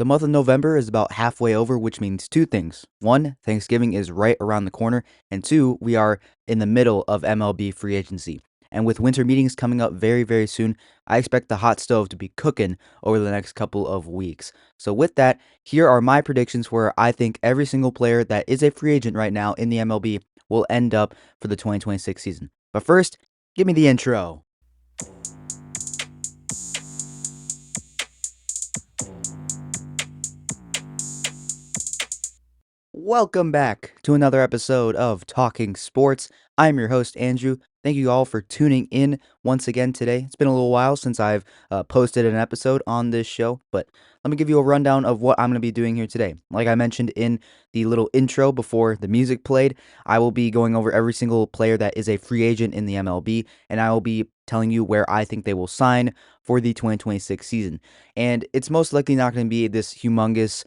The month of November is about halfway over, which means two things. One, Thanksgiving is right around the corner, and two, we are in the middle of MLB free agency. And with winter meetings coming up very, very soon, I expect the hot stove to be cooking over the next couple of weeks. So, with that, here are my predictions where I think every single player that is a free agent right now in the MLB will end up for the 2026 season. But first, give me the intro. Welcome back to another episode of Talking Sports. I'm your host, Andrew. Thank you all for tuning in once again today. It's been a little while since I've posted an episode on this show, but let me give you a rundown of what I'm going to be doing here today. Like I mentioned in the little intro before the music played, I will be going over every single player that is a free agent in the MLB, and I will be telling you where I think they will sign for the 2026 season. And it's most likely not going to be this humongous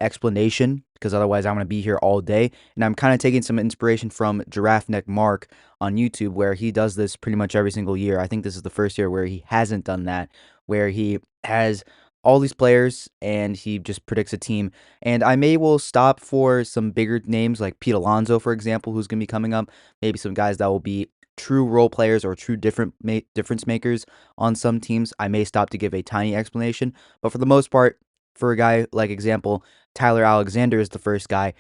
explanation because otherwise I'm going to be here all day. And I'm kind of taking some inspiration from Giraffe Neck Mark on YouTube, where he does this pretty much every single year. I think this is the first year where he hasn't done that, where he has all these players and he just predicts a team. And I will stop for some bigger names like Pete Alonso, for example, who's going to be coming up. Maybe some guys that will be true role players or true difference makers on some teams. I may stop to give a tiny explanation, but for the most part, for a guy like example, Tyler Alexander is the first guy.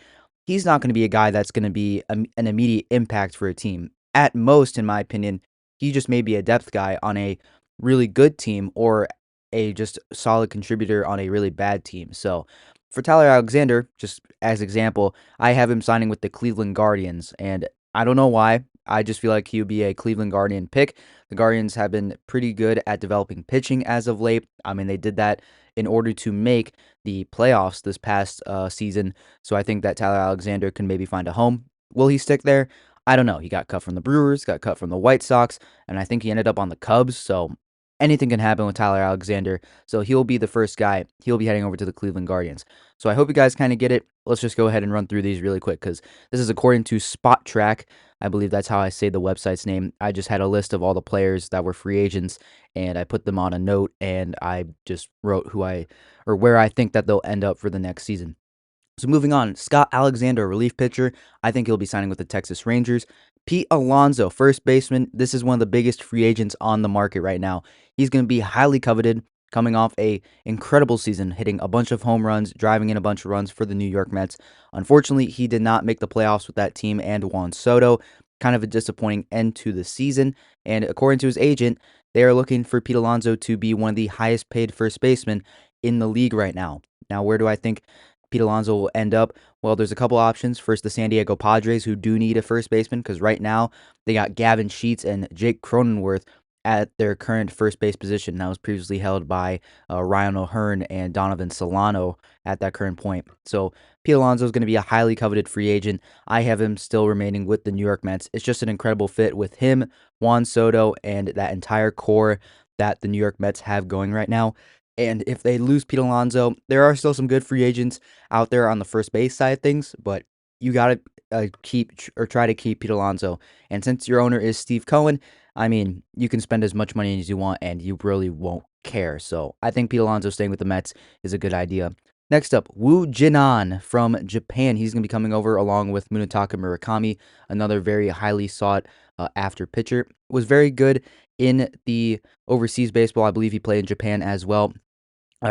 He's not going to be a guy that's going to be an immediate impact for a team. At most, in my opinion, he just may be a depth guy on a really good team or a just solid contributor on a really bad team. So for Tyler Alexander, just as example, I have him signing with the Cleveland Guardians, and I don't know why. I just feel like he would be a Cleveland Guardian pick. The Guardians have been pretty good at developing pitching as of late. I mean, they did that in order to make the playoffs this past season. So I think that Tyler Alexander can maybe find a home. Will he stick there? I don't know. He got cut from the Brewers, got cut from the White Sox, and I think he ended up on the Cubs. So anything can happen with Tyler Alexander. So he'll be the first guy. He'll be heading over to the Cleveland Guardians. So I hope you guys kind of get it. Let's just go ahead and run through these really quick because this is according to Spot Track. I believe that's how I say the website's name. I just had a list of all the players that were free agents and I put them on a note and I just wrote where I think that they'll end up for the next season. So moving on, Scott Alexander, relief pitcher. I think he'll be signing with the Texas Rangers. Pete Alonso, first baseman. This is one of the biggest free agents on the market right now. He's going to be highly coveted, coming off a incredible season, hitting a bunch of home runs, driving in a bunch of runs for the New York Mets. Unfortunately, he did not make the playoffs with that team and Juan Soto. Kind of a disappointing end to the season. And according to his agent, they are looking for Pete Alonso to be one of the highest paid first basemen in the league right now. Now, where do I think Pete Alonso will end up? Well, there's a couple options. First, the San Diego Padres, who do need a first baseman because right now they got Gavin Sheets and Jake Cronenworth at their current first base position. That was previously held by Ryan O'Hearn and Donovan Solano at that current point. So Pete Alonso is going to be a highly coveted free agent. I have him still remaining with the New York Mets. It's just an incredible fit with him, Juan Soto, and that entire core that the New York Mets have going right now. And if they lose Pete Alonso, there are still some good free agents out there on the first base side of things, but you got to keep or try to keep Pete Alonso. And since your owner is Steve Cohen, I mean, you can spend as much money as you want and you really won't care. So I think Pete Alonso staying with the Mets is a good idea. Next up, Woo Jinan from Japan. He's going to be coming over along with Munetaka Murakami, another very highly sought after pitcher. Was very good in the overseas baseball. I believe he played in Japan as well.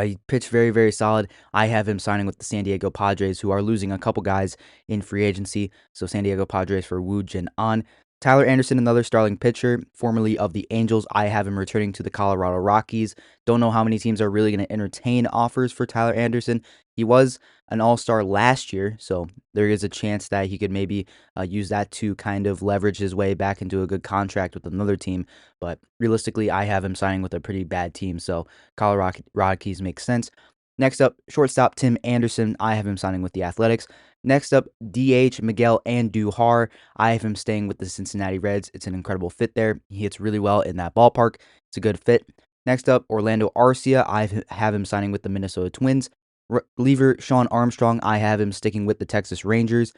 He pitched very, very solid. I have him signing with the San Diego Padres, who are losing a couple guys in free agency. So San Diego Padres for Woo Jin-an. Tyler Anderson, another starting pitcher, formerly of the Angels. I have him returning to the Colorado Rockies. Don't know how many teams are really going to entertain offers for Tyler Anderson. He was an all-star last year, so there is a chance that he could maybe use that to kind of leverage his way back into a good contract with another team. But realistically, I have him signing with a pretty bad team, so Colorado Rockies makes sense. Next up, shortstop Tim Anderson. I have him signing with the Athletics. Next up, DH Miguel Andujar. I have him staying with the Cincinnati Reds. It's an incredible fit there. He hits really well in that ballpark. It's a good fit. Next up, Orlando Arcia. I have him signing with the Minnesota Twins. Reliever Sean Armstrong. I have him sticking with the Texas Rangers.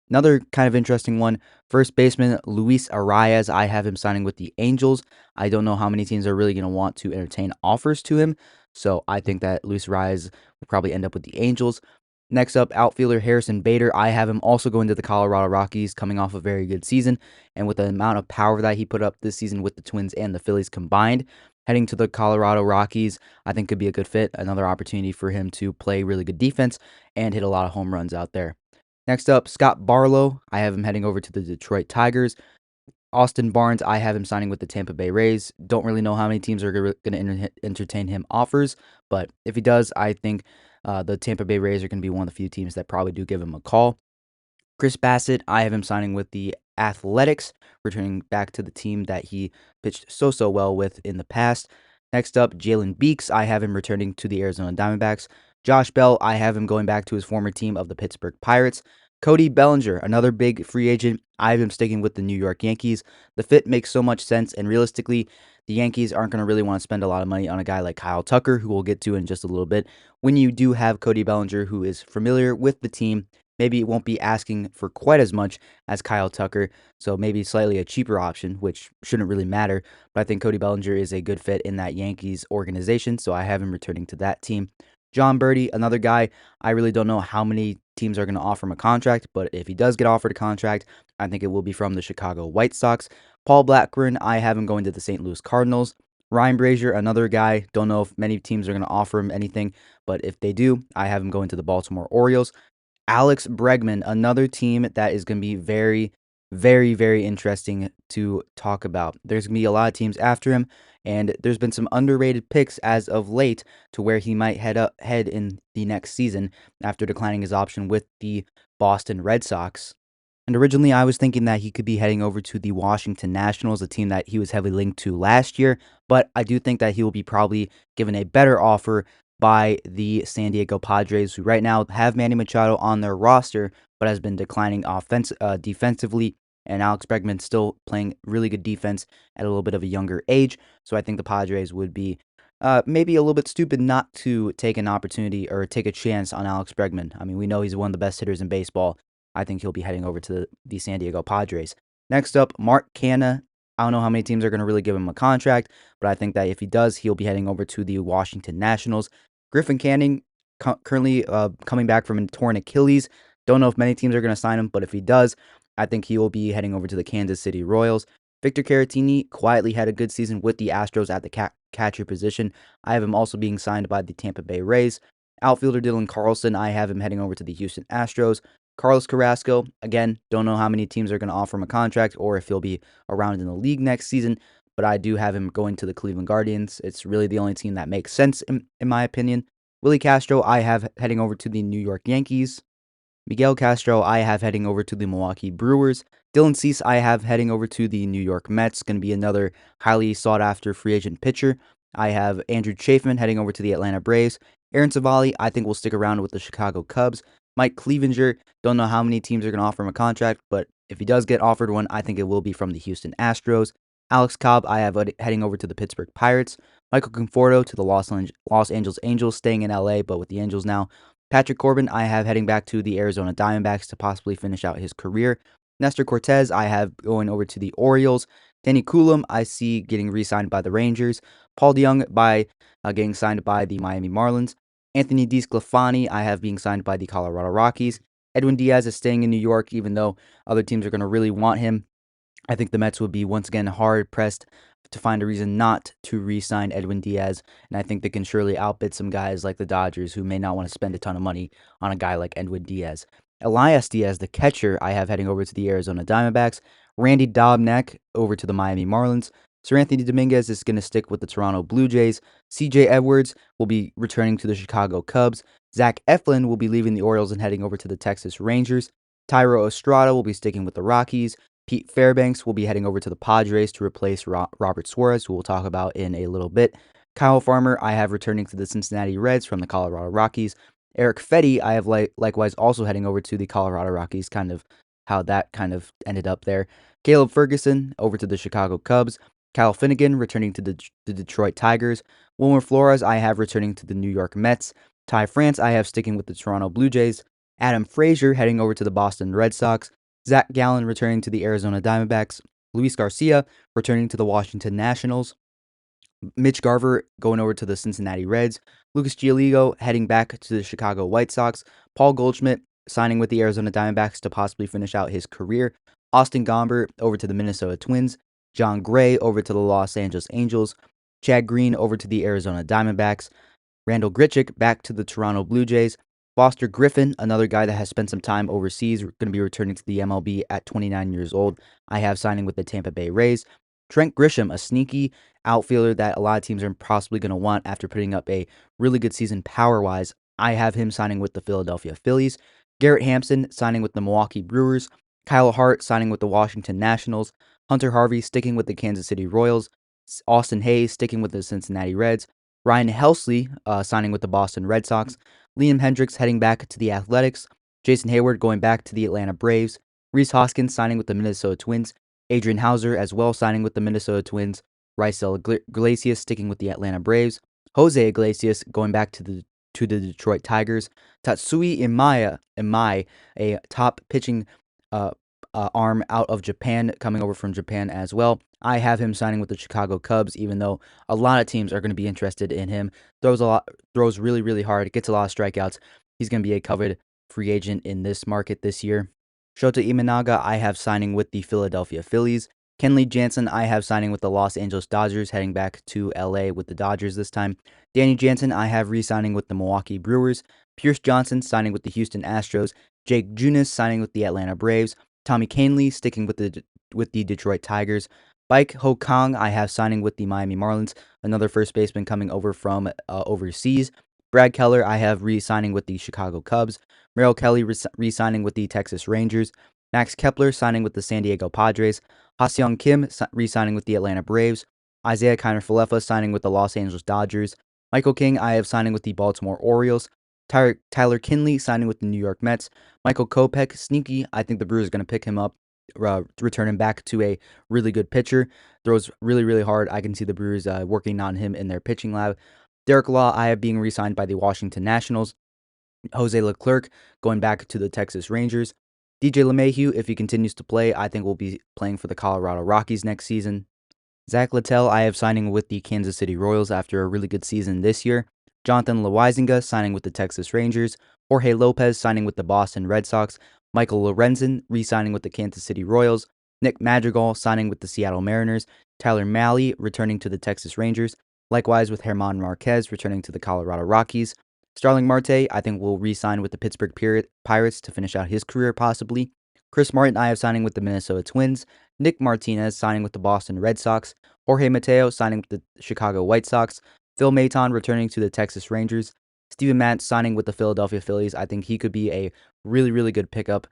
Another kind of interesting one, first baseman Luis Arias. I have him signing with the Angels. I don't know how many teams are really going to want to entertain offers to him. So I think that Luis Rise will probably end up with the Angels. Next up, outfielder Harrison Bader. I have him also going to the Colorado Rockies, coming off a very good season. And with the amount of power that he put up this season with the Twins and the Phillies combined, heading to the Colorado Rockies, I think could be a good fit. Another opportunity for him to play really good defense and hit a lot of home runs out there. Next up, Scott Barlow. I have him heading over to the Detroit Tigers. Austin Barnes, I have him signing with the Tampa Bay Rays. Don't really know how many teams are going to entertain him offers, but if he does, I think the Tampa Bay Rays are going to be one of the few teams that probably do give him a call. Chris Bassett, I have him signing with the Athletics, returning back to the team that he pitched so well with in the past. Next up, Jalen Beeks, I have him returning to the Arizona Diamondbacks. Josh Bell, I have him going back to his former team of the Pittsburgh Pirates. Cody Bellinger, another big free agent, I have him sticking with the New York Yankees. The fit makes so much sense, and realistically, the Yankees aren't going to really want to spend a lot of money on a guy like Kyle Tucker, who we'll get to in just a little bit. When you do have Cody Bellinger, who is familiar with the team, maybe it won't be asking for quite as much as Kyle Tucker, so maybe slightly a cheaper option, which shouldn't really matter. But I think Cody Bellinger is a good fit in that Yankees organization, so I have him returning to that team. John Birdie, another guy, I really don't know how many teams are going to offer him a contract, but if he does get offered a contract, I think it will be from the Chicago White Sox. Paul Blackburn, I have him going to the St. Louis Cardinals. Ryan Brazier, another guy, don't know if many teams are going to offer him anything, but if they do, I have him going to the Baltimore Orioles. Alex Bregman, another team that is going to be very interesting to talk about. There's going to be a lot of teams after him, and there's been some underrated picks as of late to where he might head in the next season after declining his option with the Boston Red Sox. And originally, I was thinking that he could be heading over to the Washington Nationals, a team that he was heavily linked to last year. But I do think that he will be probably given a better offer by the San Diego Padres, who right now have Manny Machado on their roster, but has been declining defensively. And Alex Bregman still playing really good defense at a little bit of a younger age. So I think the Padres would be maybe a little bit stupid not to take an opportunity or take a chance on Alex Bregman. I mean, we know he's one of the best hitters in baseball. I think he'll be heading over to the San Diego Padres. Next up, Mark Canha. I don't know how many teams are going to really give him a contract, but I think that if he does, he'll be heading over to the Washington Nationals. Griffin Canning, currently coming back from a torn Achilles. Don't know if many teams are going to sign him, but if he does, I think he will be heading over to the Kansas City Royals. Victor Caratini quietly had a good season with the Astros at the catcher position. I have him also being signed by the Tampa Bay Rays. Outfielder Dylan Carlson, I have him heading over to the Houston Astros. Carlos Carrasco, again, don't know how many teams are going to offer him a contract or if he'll be around in the league next season, but I do have him going to the Cleveland Guardians. It's really the only team that makes sense, in my opinion. Willie Castro, I have heading over to the New York Yankees. Miguel Castro, I have heading over to the Milwaukee Brewers. Dylan Cease, I have heading over to the New York Mets. Going to be another highly sought after free agent pitcher. I have Andrew Chafin heading over to the Atlanta Braves. Aaron Savali, I think will stick around with the Chicago Cubs. Mike Clevinger, don't know how many teams are going to offer him a contract, but if he does get offered one, I think it will be from the Houston Astros. Alex Cobb, I have heading over to the Pittsburgh Pirates. Michael Conforto to the Los Angeles Angels, staying in LA, but with the Angels now. Patrick Corbin, I have heading back to the Arizona Diamondbacks to possibly finish out his career. Nestor Cortez, I have going over to the Orioles. Danny Coulomb, I see getting re-signed by the Rangers. Paul DeJong by getting signed by the Miami Marlins. Anthony DeSclafani, I have being signed by the Colorado Rockies. Edwin Diaz is staying in New York, even though other teams are going to really want him. I think the Mets would be once again hard pressed to find a reason not to re-sign Edwin Diaz, and I think they can surely outbid some guys like the Dodgers who may not want to spend a ton of money on a guy like Edwin Diaz. Elias Diaz, the catcher, I have heading over to the Arizona Diamondbacks. Randy Dobnak over to the Miami Marlins. Sir Anthony Dominguez is going to stick with the Toronto Blue Jays. CJ Edwards will be returning to the Chicago Cubs. Zach Eflin will be leaving the Orioles and heading over to the Texas Rangers. Tyro Estrada will be sticking with the Rockies. Pete Fairbanks will be heading over to the Padres to replace Robert Suarez, who we'll talk about in a little bit. Kyle Farmer, I have returning to the Cincinnati Reds from the Colorado Rockies. Eric Fetty, I have likewise also heading over to the Colorado Rockies, kind of how that kind of ended up there. Caleb Ferguson over to the Chicago Cubs. Kyle Finnegan returning to the Detroit Tigers. Wilmer Flores, I have returning to the New York Mets. Ty France, I have sticking with the Toronto Blue Jays. Adam Frazier heading over to the Boston Red Sox. Zach Gallen returning to the Arizona Diamondbacks. Luis Garcia returning to the Washington Nationals. Mitch Garver going over to the Cincinnati Reds. Lucas Giolito heading back to the Chicago White Sox. Paul Goldschmidt signing with the Arizona Diamondbacks to possibly finish out his career. Austin Gomber over to the Minnesota Twins. John Gray over to the Los Angeles Angels. Chad Green over to the Arizona Diamondbacks. Randall Grichuk back to the Toronto Blue Jays. Foster Griffin, another guy that has spent some time overseas, going to be returning to the MLB at 29 years old. I have signing with the Tampa Bay Rays. Trent Grisham, a sneaky outfielder that a lot of teams are possibly going to want after putting up a really good season power-wise. I have him signing with the Philadelphia Phillies. Garrett Hampson signing with the Milwaukee Brewers. Kyle Hart signing with the Washington Nationals. Hunter Harvey sticking with the Kansas City Royals. Austin Hayes sticking with the Cincinnati Reds. Ryan Helsley signing with the Boston Red Sox. Liam Hendricks heading back to the Athletics. Jason Hayward going back to the Atlanta Braves. Rhys Hoskins signing with the Minnesota Twins. Adrian Hauser as well signing with the Minnesota Twins. Raisel Iglesias sticking with the Atlanta Braves. Jose Iglesias going back to the Detroit Tigers. Tatsui Imai, a top pitching arm out of Japan, coming over from Japan as well. I have him signing with the Chicago Cubs, even though a lot of teams are going to be interested in him. Throws really, really hard, gets a lot of strikeouts. He's going to be a coveted free agent in this market this year. Shota Imanaga, I have signing with the Philadelphia Phillies. Kenley Jansen, I have signing with the Los Angeles Dodgers, heading back to LA with the Dodgers this time. Danny Jansen, I have re-signing with the Milwaukee Brewers. Pierce Johnson signing with the Houston Astros. Jake Junis signing with the Atlanta Braves. Tommy Kahnle sticking with the Detroit Tigers. Baek Ho Kang, I have signing with the Miami Marlins, another first baseman coming over from overseas. Brad Keller, I have re-signing with the Chicago Cubs. Merrill Kelly re-signing with the Texas Rangers. Max Kepler signing with the San Diego Padres. Ha-Seong Kim re-signing with the Atlanta Braves. Isaiah Kiner-Falefa signing with the Los Angeles Dodgers. Michael King, I have signing with the Baltimore Orioles. Tyler Kinley signing with the New York Mets. Michael Kopech, sneaky. I think the Brewers are going to pick him up, return him back to a really good pitcher. Throws really, really hard. I can see the Brewers working on him in their pitching lab. Derek Law, I have being re-signed by the Washington Nationals. Jose Leclerc going back to the Texas Rangers. DJ LeMahieu, if he continues to play, I think will be playing for the Colorado Rockies next season. Zach Littell, I have signing with the Kansas City Royals after a really good season this year. Jonathan Loaizinga signing with the Texas Rangers. Jorge Lopez signing with the Boston Red Sox. Michael Lorenzen re-signing with the Kansas City Royals. Nick Madrigal signing with the Seattle Mariners. Tyler Mahle returning to the Texas Rangers. Likewise with German Marquez returning to the Colorado Rockies. Starling Marte, I think, will re-sign with the Pittsburgh Pirates to finish out his career possibly. Chris Martin, I have signing with the Minnesota Twins. Nick Martinez signing with the Boston Red Sox. Jorge Mateo signing with the Chicago White Sox. Phil Maton returning to the Texas Rangers. Steven Matz signing with the Philadelphia Phillies. I think he could be a really, really good pickup,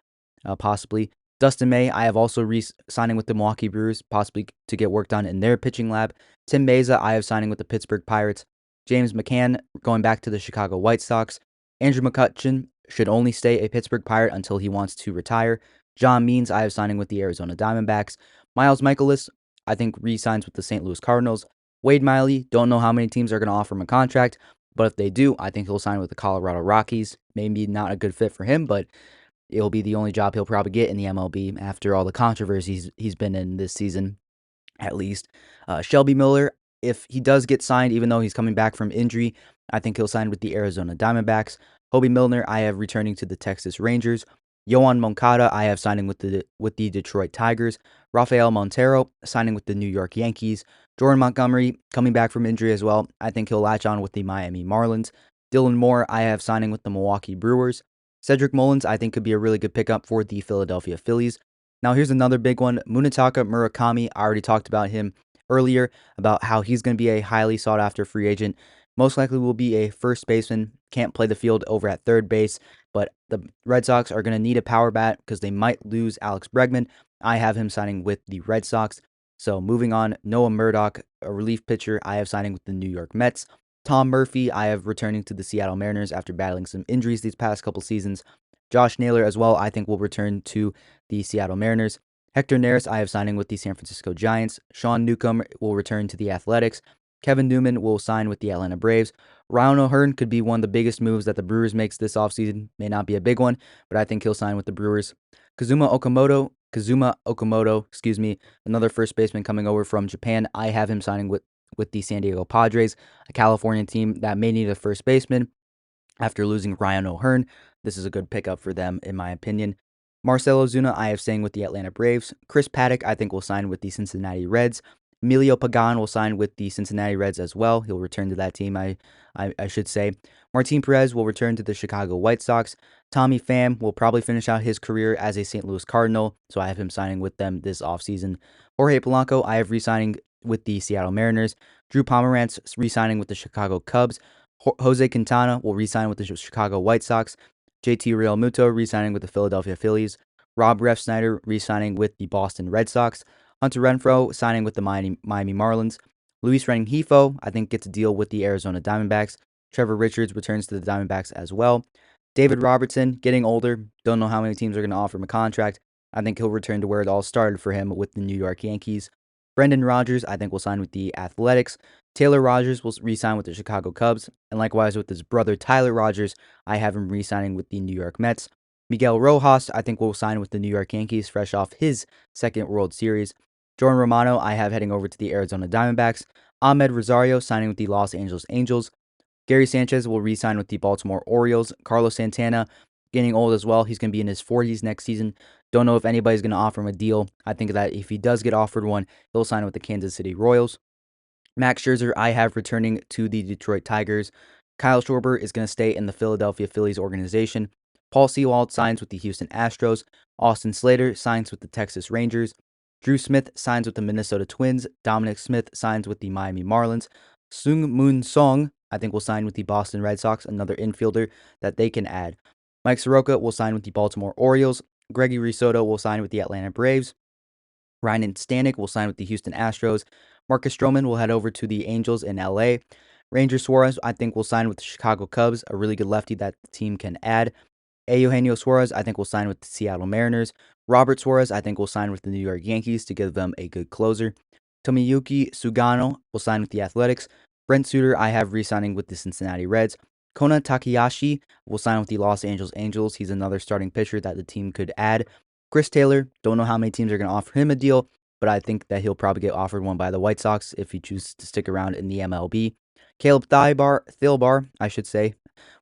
possibly. Dustin May, I have also signing with the Milwaukee Brewers, possibly to get work done in their pitching lab. Tim Meza, I have signing with the Pittsburgh Pirates. James McCann going back to the Chicago White Sox. Andrew McCutchen should only stay a Pittsburgh Pirate until he wants to retire. John Means, I have signing with the Arizona Diamondbacks. Miles Michaelis, I think, re-signs with the St. Louis Cardinals. Wade Miley, don't know how many teams are going to offer him a contract, but if they do, I think he'll sign with the Colorado Rockies. Maybe not a good fit for him, but it'll be the only job he'll probably get in the MLB after all the controversies he's been in this season, at least. Shelby Miller, if he does get signed, even though he's coming back from injury, I think he'll sign with the Arizona Diamondbacks. Hobie Milner, I have returning to the Texas Rangers. Yohan Moncada, I have signing with the Detroit Tigers. Rafael Montero signing with the New York Yankees. Jordan Montgomery coming back from injury as well. I think he'll latch on with the Miami Marlins. Dylan Moore, I have signing with the Milwaukee Brewers. Cedric Mullins, I think, could be a really good pickup for the Philadelphia Phillies. Now, here's another big one. Munetaka Murakami, I already talked about him earlier, about how he's going to be a highly sought-after free agent. Most likely will be a first baseman, can't play the field over at third base, but the Red Sox are going to need a power bat because they might lose Alex Bregman. I have him signing with the Red Sox. So moving on, Noah Murdock, a relief pitcher, I have signing with the New York Mets. Tom Murphy, I have returning to the Seattle Mariners after battling some injuries these past couple seasons. Josh Naylor as well, I think, will return to the Seattle Mariners. Hector Neris, I have signing with the San Francisco Giants. Sean Newcomb will return to the Athletics. Kevin Newman will sign with the Atlanta Braves. Ryan O'Hearn could be one of the biggest moves that the Brewers makes this offseason. May not be a big one, but I think he'll sign with the Brewers. Kazuma Okamoto, another first baseman coming over from Japan. I have him signing with with the San Diego Padres, a California team that may need a first baseman after losing Ryan O'Hearn. This is a good pickup for them, in my opinion. Marcell Ozuna, I have staying with the Atlanta Braves. Chris Paddock, I think, will sign with the Cincinnati Reds. Emilio Pagan will sign with the Cincinnati Reds as well. He'll return to that team, I should say. Martin Perez will return to the Chicago White Sox. Tommy Pham will probably finish out his career as a St. Louis Cardinal, so I have him signing with them this offseason. Jorge Polanco, I have re-signing with the Seattle Mariners. Drew Pomeranz re-signing with the Chicago Cubs. Jose Quintana will re-sign with the Chicago White Sox. JT Realmuto re-signing with the Philadelphia Phillies. Rob Refsnyder re-signing with the Boston Red Sox. Hunter Renfroe signing with the Miami Marlins. Luis Rengifo, I think, gets a deal with the Arizona Diamondbacks. Trevor Richards returns to the Diamondbacks as well. David Robertson, getting older. Don't know how many teams are going to offer him a contract. I think he'll return to where it all started for him with the New York Yankees. Brendan Rodgers, I think, will sign with the Athletics. Taylor Rogers will re-sign with the Chicago Cubs. And likewise with his brother Tyler Rogers, I have him re-signing with the New York Mets. Miguel Rojas, I think, will sign with the New York Yankees, fresh off his second World Series. Jordan Romano, I have heading over to the Arizona Diamondbacks. Ahmed Rosario signing with the Los Angeles Angels. Gary Sanchez will re-sign with the Baltimore Orioles. Carlos Santana, getting old as well. He's going to be in his 40s next season. Don't know if anybody's going to offer him a deal. I think that if he does get offered one, he'll sign with the Kansas City Royals. Max Scherzer, I have returning to the Detroit Tigers. Kyle Schwarber is going to stay in the Philadelphia Phillies organization. Paul Sewald signs with the Houston Astros. Austin Slater signs with the Texas Rangers. Drew Smith signs with the Minnesota Twins. Dominic Smith signs with the Miami Marlins. Sung Moon Song, I think, will sign with the Boston Red Sox, another infielder that they can add. Mike Soroka will sign with the Baltimore Orioles. Gregory Soto will sign with the Atlanta Braves. Ryan Stanek will sign with the Houston Astros. Marcus Stroman will head over to the Angels in LA. Ranger Suarez, I think, will sign with the Chicago Cubs, a really good lefty that the team can add. Eugenio Suarez, I think, will sign with the Seattle Mariners. Robert Suarez, I think, will sign with the New York Yankees to give them a good closer. Tomiyuki Sugano will sign with the Athletics. Brent Suter, I have re-signing with the Cincinnati Reds. Kona Takayashi will sign with the Los Angeles Angels. He's another starting pitcher that the team could add. Chris Taylor, don't know how many teams are going to offer him a deal, but I think that he'll probably get offered one by the White Sox if he chooses to stick around in the MLB. Caleb Thielbar, I should say,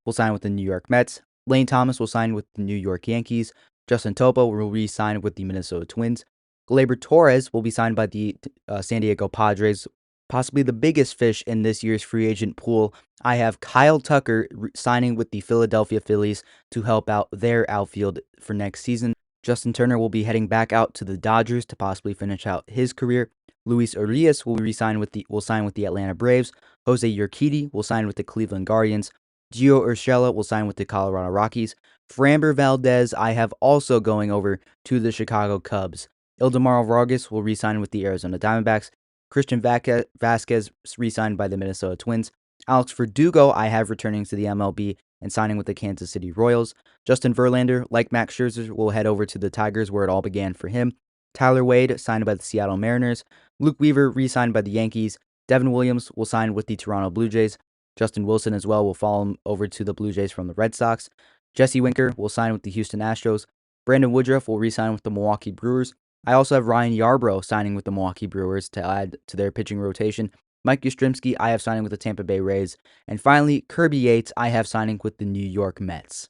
will sign with the New York Mets. Lane Thomas will sign with the New York Yankees. Justin Topa will re-sign with the Minnesota Twins. Gleyber Torres will be signed by the San Diego Padres. Possibly the biggest fish in this year's free agent pool. I have Kyle Tucker signing with the Philadelphia Phillies to help out their outfield for next season. Justin Turner will be heading back out to the Dodgers to possibly finish out his career. Luis Urias will sign with the Atlanta Braves. Jose Urquidy will sign with the Cleveland Guardians. Gio Urshela will sign with the Colorado Rockies. Framber Valdez, I have also going over to the Chicago Cubs. Ildemaro Vargas will re-sign with the Arizona Diamondbacks. Christian Vasquez re-signed by the Minnesota Twins. Alex Verdugo, I have returning to the MLB and signing with the Kansas City Royals. Justin Verlander, like Max Scherzer, will head over to the Tigers where it all began for him. Tyler Wade, signed by the Seattle Mariners. Luke Weaver, re-signed by the Yankees. Devin Williams will sign with the Toronto Blue Jays. Justin Wilson as well will follow him over to the Blue Jays from the Red Sox. Jesse Winker will sign with the Houston Astros. Brandon Woodruff will re-sign with the Milwaukee Brewers. I also have Ryan Yarbrough signing with the Milwaukee Brewers to add to their pitching rotation. Mike Yastrzemski, I have signing with the Tampa Bay Rays. And finally, Kirby Yates, I have signing with the New York Mets.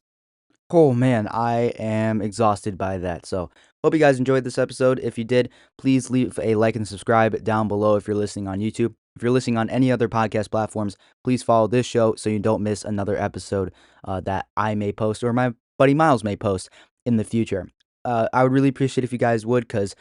Oh man, I am exhausted by that. So, hope you guys enjoyed this episode. If you did, please leave a like and subscribe down below if you're listening on YouTube. If you're listening on any other podcast platforms, please follow this show so you don't miss another episode that I may post or my buddy Miles may post in the future. I would really appreciate if you guys would, because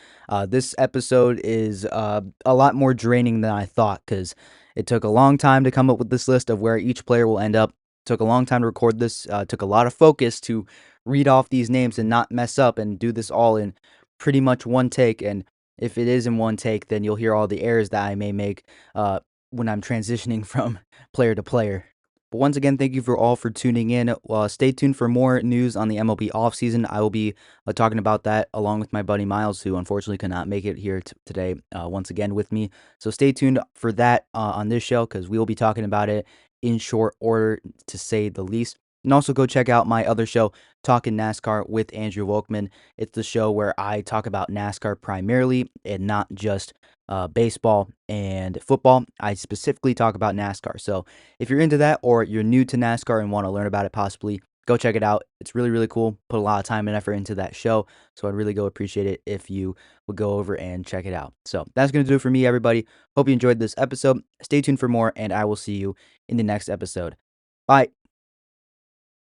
this episode is a lot more draining than I thought, because it took a long time to come up with this list of where each player will end up. Took a long time to record this. Took a lot of focus to read off these names and not mess up and do this all in pretty much one take. And if it is in one take, then you'll hear all the errors that I may make when I'm transitioning from player to player. But once again, thank you for all for tuning in. Stay tuned for more news on the MLB offseason. I will be talking about that along with my buddy Miles, who unfortunately could not make it here today once again with me. So stay tuned for that on this show, because we will be talking about it in short order, to say the least. And also go check out my other show, Talkin NASCAR with Andrew Volkman. It's the show where I talk about NASCAR primarily and not just baseball and football. I specifically talk about NASCAR. So if you're into that or you're new to NASCAR and want to learn about it possibly, go check it out. It's really, really cool. Put a lot of time and effort into that show. So I'd really go appreciate it if you would go over and check it out. So that's going to do it for me, everybody. Hope you enjoyed this episode. Stay tuned for more, and I will see you in the next episode. Bye.